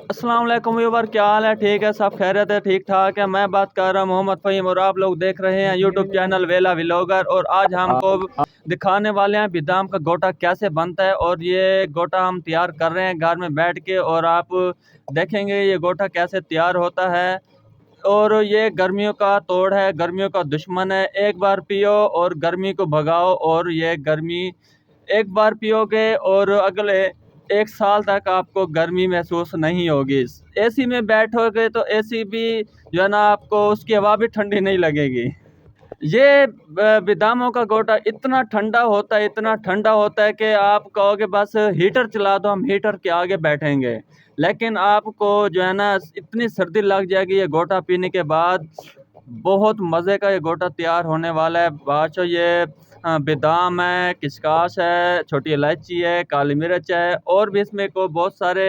अस्सलाम वालेकुम व्यूअर, क्या हाल है? ठीक है, सब खैरियत है, ठीक ठाक है। मैं बात कर रहा हूँ मोहम्मद फ़हीम और आप लोग देख रहे हैं यूट्यूब चैनल वेला व्लॉगर। और आज हमको दिखाने वाले हैं बिदाम का गोटा कैसे बनता है। और ये गोटा हम तैयार कर रहे हैं घर में बैठ के, और आप देखेंगे ये गोटा कैसे तैयार होता है। और ये गर्मियों का तोड़ है, गर्मियों का दुश्मन है। एक बार पियो और गर्मी को भगाओ, और ये गर्मी एक बार पियोगे और अगले 1 साल तक आपको गर्मी महसूस नहीं होगी। एसी में बैठोगे तो एसी भी जो है ना, आपको उसकी हवा भी ठंडी नहीं लगेगी। ये बिदामों का गोटा इतना ठंडा होता है, इतना ठंडा होता है कि आप कहोगे बस हीटर चला दो, हम हीटर के आगे बैठेंगे। लेकिन आपको जो है ना, इतनी सर्दी लग जाएगी ये गोटा पीने के बाद। बहुत मज़े का ये गोटा तैयार होने वाला है। बाचो ये बादाम है, किशकाश है, छोटी इलायची है, काली मिर्च है, और भी इसमें को बहुत सारे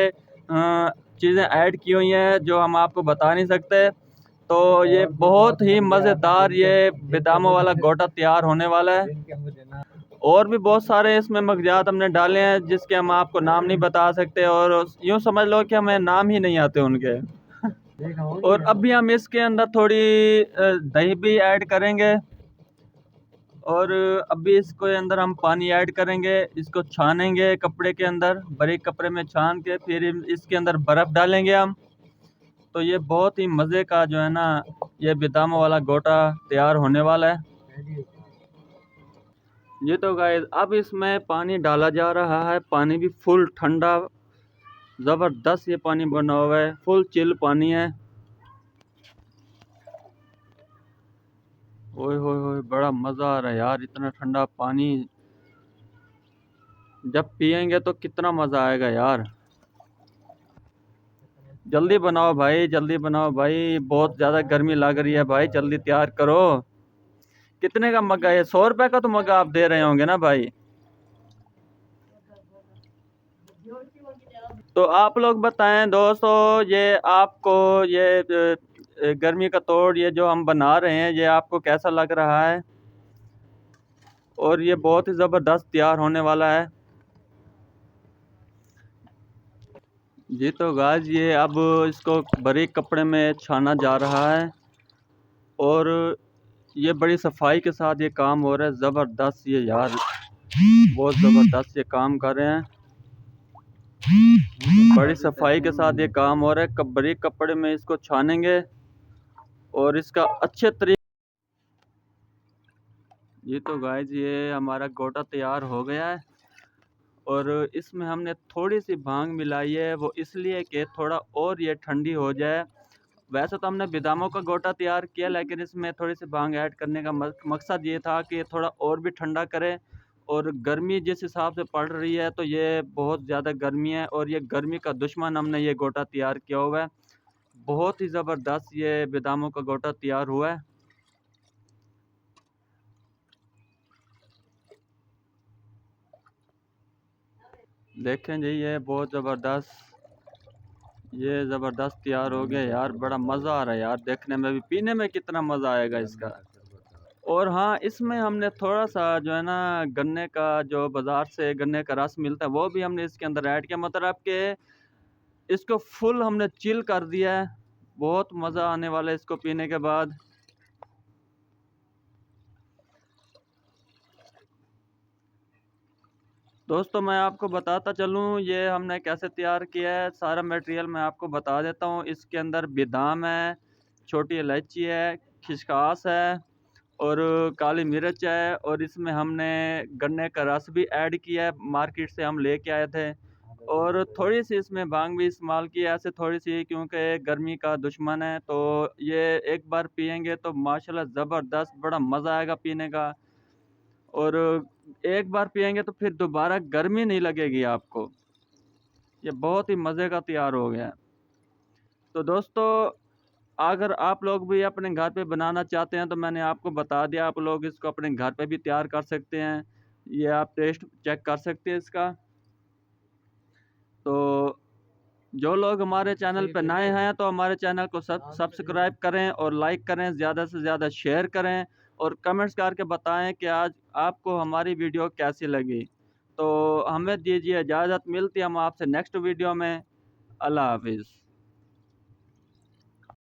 चीज़ें ऐड की हुई हैं जो हम आपको बता नहीं सकते। तो ये बहुत ही मज़ेदार ये बादामों वाला गोटा तैयार होने वाला है। और भी बहुत सारे इसमें मगजात हमने डाले हैं जिसके हम आपको नाम नहीं बता सकते, और यूँ समझ लो कि हमें नाम ही नहीं आते उनके। और अभी हम इसके अंदर थोड़ी दही भी ऐड करेंगे। और अभी इसके अंदर हम पानी ऐड करेंगे, इसको छानेंगे कपड़े के अंदर, बारीक कपड़े में छान के फिर इसके अंदर बर्फ़ डालेंगे हम। तो ये बहुत ही मज़े का जो है ना, ये बादामों वाला गोटा तैयार होने वाला है। ये तो गाइस अब इसमें पानी डाला जा रहा है। पानी भी फुल ठंडा, ज़बरदस्त ये पानी बना हुआ है, फुल चिल पानी है। ओए होए होए, बड़ा मज़ा आ रहा है यार, इतना ठंडा पानी जब पियेंगे तो कितना मज़ा आएगा यार। जल्दी बनाओ भाई, जल्दी बनाओ भाई, बहुत ज़्यादा गर्मी लग रही है भाई, जल्दी तैयार करो। कितने का मग्गा है? 100 रुपए का तो मग्गा आप दे रहे होंगे ना भाई? तो आप लोग बताएं दोस्तों, ये आपको ये गर्मी का तोड़ ये जो हम बना रहे हैं, ये आपको कैसा लग रहा है? और ये बहुत ही ज़बरदस्त तैयार होने वाला है। जी तो गाइस ये अब इसको बारीक कपड़े में छाना जा रहा है, और ये बड़ी सफाई के साथ ये काम हो रहा है। ज़बरदस्त ये यार, बहुत ज़बरदस्त ये काम कर रहे हैं, बड़ी सफाई के साथ ये काम हो रहा है। बारीक कपड़े में इसको छानेंगे और इसका अच्छे तरीके। ये तो गाइस ये हमारा गोटा तैयार हो गया है, और इसमें हमने थोड़ी सी भांग मिलाई है, वो इसलिए कि थोड़ा और ये ठंडी हो जाए। वैसे तो हमने बादामों का गोटा तैयार किया, लेकिन इसमें थोड़ी सी भांग ऐड करने का मकसद ये था कि थोड़ा और भी ठंडा करे। और गर्मी जिस हिसाब से पड़ रही है, तो ये बहुत ज़्यादा गर्मी है, और ये गर्मी का दुश्मन हमने ये गोटा तैयार किया हुआ है। बहुत ही ज़बरदस्त ये बादामों का गोटा तैयार हुआ है। देखें जी, ये बहुत ज़बरदस्त तैयार हो गया यार, बड़ा मज़ा आ रहा है यार, देखने में भी, पीने में कितना मज़ा आएगा इसका। और हाँ, इसमें हमने थोड़ा सा जो है ना, गन्ने का जो बाज़ार से गन्ने का रस मिलता है वो भी हमने इसके अंदर ऐड किया, मतलब कि इसको फुल हमने चिल कर दिया है। बहुत मज़ा आने वाला है इसको पीने के बाद। दोस्तों मैं आपको बताता चलूँ ये हमने कैसे तैयार किया है, सारा मटेरियल मैं आपको बता देता हूँ। इसके अंदर बादाम है, छोटी इलायची है, खिसकास है, और काली मिर्च है, और इसमें हमने गन्ने का रस भी ऐड किया है, मार्केट से हम लेके आए थे। और थोड़ी सी इसमें भांग भी इस्तेमाल की है, ऐसे थोड़ी सी, क्योंकि गर्मी का दुश्मन है। तो ये एक बार पियेंगे तो माशाल्लाह ज़बरदस्त, बड़ा मज़ा आएगा पीने का। और एक बार पियेंगे तो फिर दोबारा गर्मी नहीं लगेगी आपको। ये बहुत ही मज़े का तैयार हो गया है। तो दोस्तों, अगर आप लोग भी अपने घर पे बनाना चाहते हैं तो मैंने आपको बता दिया, आप लोग इसको अपने घर पे भी तैयार कर सकते हैं। ये आप टेस्ट चेक कर सकते हैं इसका। तो जो लोग हमारे चैनल पे नए हैं तो हमारे चैनल को सब्सक्राइब करें, और लाइक करें, ज़्यादा से ज़्यादा शेयर करें, और कमेंट्स करके बताएं कि आज आपको हमारी वीडियो कैसी लगी। तो हमें दीजिए इजाज़त, मिलती है हम आपसे नेक्स्ट वीडियो में। अल्लाह हाफिज़।